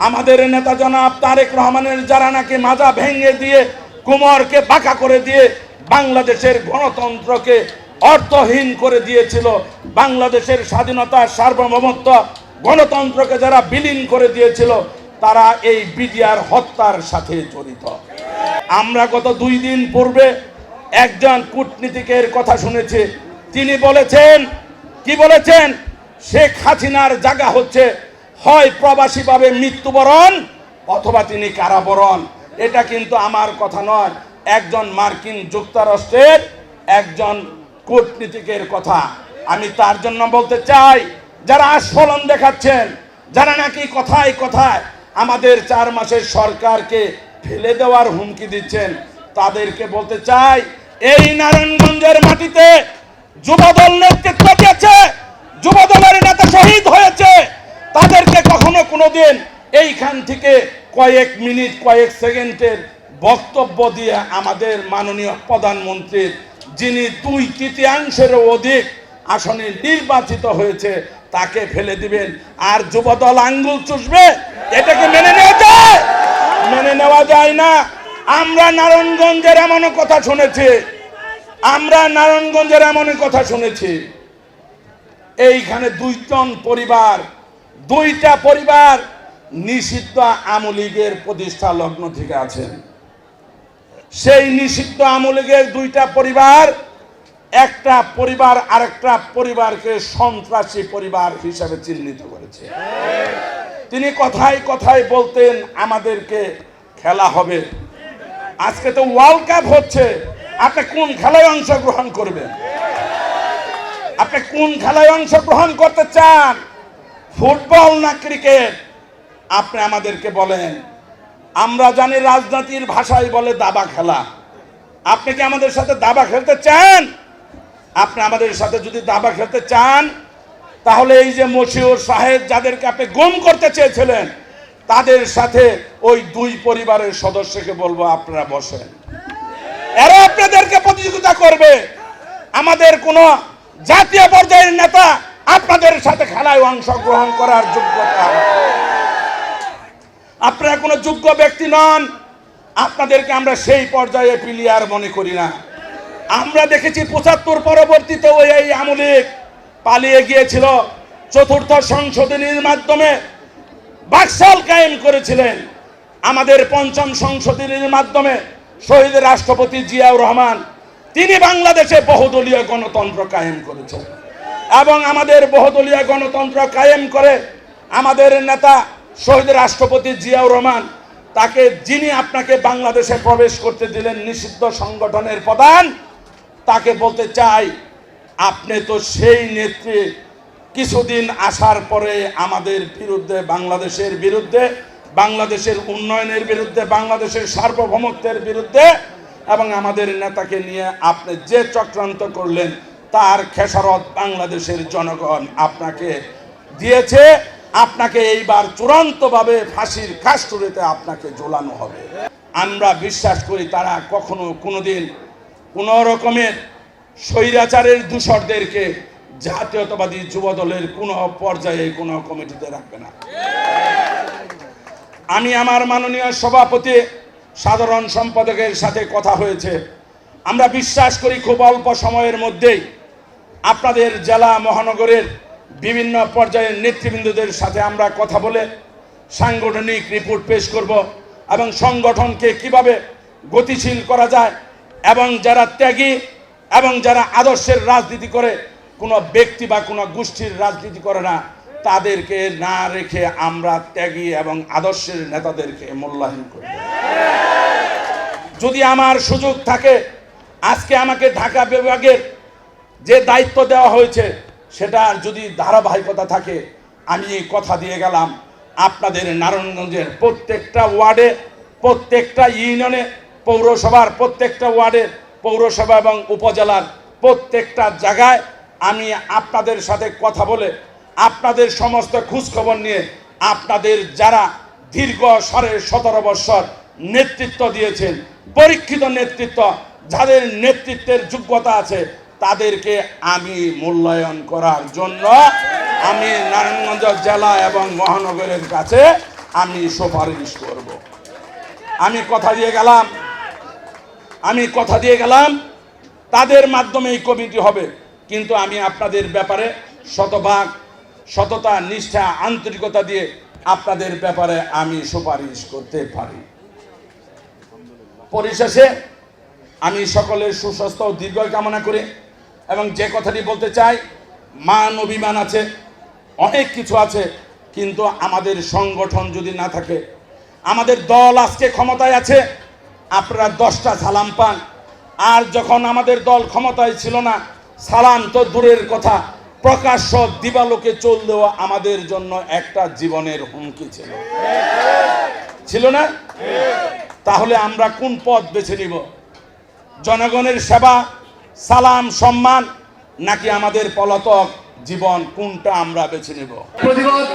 আমাদের নেতা জনাব তারেক রহমানের যারা নাকি মাজা ভেঙে দিয়ে কুমোরকে বাঁকা করে দিয়ে বাংলাদেশের গণতন্ত্রকে অর্থহীন করে দিয়েছিল, বাংলাদেশের স্বাধীনতা সার্বভৌমত্ব গণতন্ত্রকে যারা বিলীন করে দিয়েছিল, তারা এই বিডিআর হত্যার সাথে জড়িত। আমরা গত 2 দিন পূর্বে একজন কূটনীতিকের কথা শুনেছি। তিনি বলেছেন, কি বলেছেন, শেখ হাসিনার জায়গা হচ্ছে হয় প্রবাসীভাবে মৃত্যুবরণ অথবা তিনি কারাবরণ। এটা কিন্তু আমার কথা নয়, একজন মার্কিন যুক্তরাষ্ট্রের একজন কূটনীতিকের কথা। আমি তার জন্য বলতে চাই, যারা আস্ফলন দেখাচ্ছেন, যারা নাকি কথায় কথায় আমাদের 4 মাসের সরকারকে ফেলে দেওয়ার হুমকি দিচ্ছেন, তাদেরকে বলতে চাই, এই নারায়ণগঞ্জের মাটিতে যুবদল নেতৃত্ব দিয়েছে, যুবদলের নেতা শহীদ হয়েছে, তাদেরকে কখনো কোনোদিন এইখান থেকে কয়েক মিনিট কয়েক সেকেন্ডের বক্তব্য দিয়ে আমাদের মাননীয় প্রধানমন্ত্রী, যিনি 2/3 অধিক আসনে নির্বাচিত হয়েছে, তাকে ফেলে দিবেন আর যুবদল আঙ্গুল চুষবে? এটাকে মেনে নেওয়া যায়? মেনে নেওয়া যায় না। আমরা নারায়ণগঞ্জের এমন কথা শুনেছি, আমরা নারায়ণগঞ্জের এমন কথা শুনেছি, এইখানে 2টা পরিবার নিষিদ্ধ আওয়ামী লীগের প্রতিষ্ঠা লগ্ন থেকে আছেন। সেই নিষিদ্ধ আওয়ামী লীগের 2টা পরিবার, একটা পরিবার আরেকটা পরিবারকে সন্ত্রাসী পরিবার হিসাবে চিহ্নিত করেছে। তিনি কথায় কথায় বলতেন আমাদেরকে খেলা হবে। আজকে তো ওয়ার্ল্ড কাপ হচ্ছে, আপনি কোন খেলায় অংশগ্রহণ করবেন? আপনি কোন খেলায় অংশগ্রহণ করতে চান, ফুটবল না ক্রিকেট? আপনি আমাদেরকে বলেন। আমরা জানি রাজনীতির ভাষায় বলে দাবা খেলা। আপনি কি আমাদের সাথে দাবা খেলতে চান? আপনি আমাদের সাথে যদি দাবা খেলতে চান, তাহলে এই যে মশিউর সাহেব যাদেরকে আপনি গুম করতে চেয়েছিলেন, তাদের সাথে ওই 2 পরিবারের সদস্যকে বলবো আপনারা বসেন, এরা আপনাদেরকে প্রতিযোগিতা করবে। আমাদের কোন জাতীয় পর্যায়ের নেতা আপনাদের সাথে খেলায় অংশগ্রহণ করার যোগ্যতা, আপনারা কোনো যোগ্য ব্যক্তি নন। আপনাদেরকে আমরা সেই পর্যায়ে প্লেয়ার মনে করি না। আমরা দেখেছি 75 পরবর্তীতে ওই আওয়ামী লীগ পালিয়ে গিয়েছিল, 4র্থ সংশোধনীর মাধ্যমে বাকশাল কায়েম করেছিলেন। আমাদের 5ম সংশোধনীর মাধ্যমে শহীদ রাষ্ট্রপতি জিয়াউর রহমান, তিনি বাংলাদেশে বহুদলীয় গণতন্ত্র কায়েম করেছেন এবং আমাদের বহুদলীয় গণতন্ত্র কায়েম করে আমাদের নেতা শহীদ রাষ্ট্রপতি জিয়াউর রহমান, তাকে যিনি আপনাকে বাংলাদেশে প্রবেশ করতে দিলেন নিষিদ্ধ সংগঠনের প্রধান, তাকে বলতে চাই, আপনি তো সেই নেত্রী কিছুদিন আসার পরে আমাদের বিরুদ্ধে, বাংলাদেশের বিরুদ্ধে, বাংলাদেশের উন্নয়নের বিরুদ্ধে, বাংলাদেশের সার্বভৌমত্বের বিরুদ্ধে এবং আমাদের নেতাকে নিয়ে আপনি যে চক্রান্ত করলেন, তার খেসারত বাংলাদেশের জনগণ আপনাকে দিয়েছে। আপনাকে এইবার চূড়ান্তভাবে ফাঁসির কাস্টুরিতে আপনাকে ঝোলানো হবে। আমরা বিশ্বাস করি তারা কখনো কোনোদিন কোনো রকমের স্বৈরাচারের দূষরদেরকে জাতীয়তাবাদী যুবদলের কোনো পর্যায়ে কোনো কমিটিতে রাখবে না। আমি আমার মাননীয় সভাপতি সাধারণ সম্পাদকের সাথে কথা হয়েছে। আমরা বিশ্বাস করি খুব অল্প সময়ের মধ্যেই আপনাদের জেলা মহানগরের বিভিন্ন পর্যায়ের নেতৃবৃন্দদের সাথে আমরা কথা বলে সাংগঠনিক রিপোর্ট পেশ করব এবং সংগঠনকে কিভাবে গতিশীল করা যায় এবং যারা ত্যাগী এবং যারা আদর্শের রাজনীতি করে, কোনো ব্যক্তি বা কোনো গোষ্ঠীর রাজনীতি করে না, তাদেরকে না রেখে আমরা ত্যাগী এবং আদর্শের নেতাদেরকে মূল্যায়ন করি। যদি আমার সুযোগ থাকে, আজকে আমাকে ঢাকা বিভাগের যে দায়িত্ব দেওয়া হয়েছে, সেটা যদি ধারাবাহিকতা থাকে, আমি কথা দিয়ে গেলাম আপনাদের নারায়ণগঞ্জের প্রত্যেকটা ওয়ার্ডে, প্রত্যেকটা ইউনিয়নে, পৌরসভার প্রত্যেকটা ওয়ার্ডে, পৌরসভা এবং উপজেলার প্রত্যেকটা জায়গায় আমি আপনাদের সাথে কথা বলে আপনাদের সমস্ত খোঁজখবর নিয়ে, আপনাদের যারা দীর্ঘ 17.5 বছর নেতৃত্ব দিয়েছেন, পরীক্ষিত নেতৃত্ব, যাদের নেতৃত্বের যোগ্যতা আছে, তাদেরকে আমি মূল্যায়ন করার জন্য আমি নারায়ণগঞ্জ জেলা এবং মহানগরের কাছে আমি সুপারিশ করব। আমি কথা দিয়ে গেলাম তাদের মাধ্যমে এই কমিটি হবে, কিন্তু আমি আপনাদের ব্যাপারে শতভাগ সততা, নিষ্ঠা, আন্তরিকতা দিয়ে আপনাদের ব্যাপারে আমি সুপারিশ করতে পারি। পরিশেষে আমি সকলের সুস্বাস্থ্য ও দীর্ঘায়ু কামনা করি এবং যে কথাটি বলতে চাই, মান অভিমান আছে, অনেক কিছু আছে, কিন্তু আমাদের সংগঠন যদি না থাকে, আমাদের দল আজকে ক্ষমতায় আছে, আপনারা 10টা সালাম পান, আর যখন আমাদের দল ক্ষমতায় ছিল না, সালাম তো দূরের কথা, প্রকাশ্য দিবালোকে চললেও আমাদের জন্য একটা জীবনের হুমকি ছিল না? তাহলে আমরা কোন পথ বেছে নিব? জনগণের সেবা, সালাম, সম্মান, নাকি আমাদের পলাতক জীবন? কোনটা আমরা বেছে নিব? প্রতিবাদ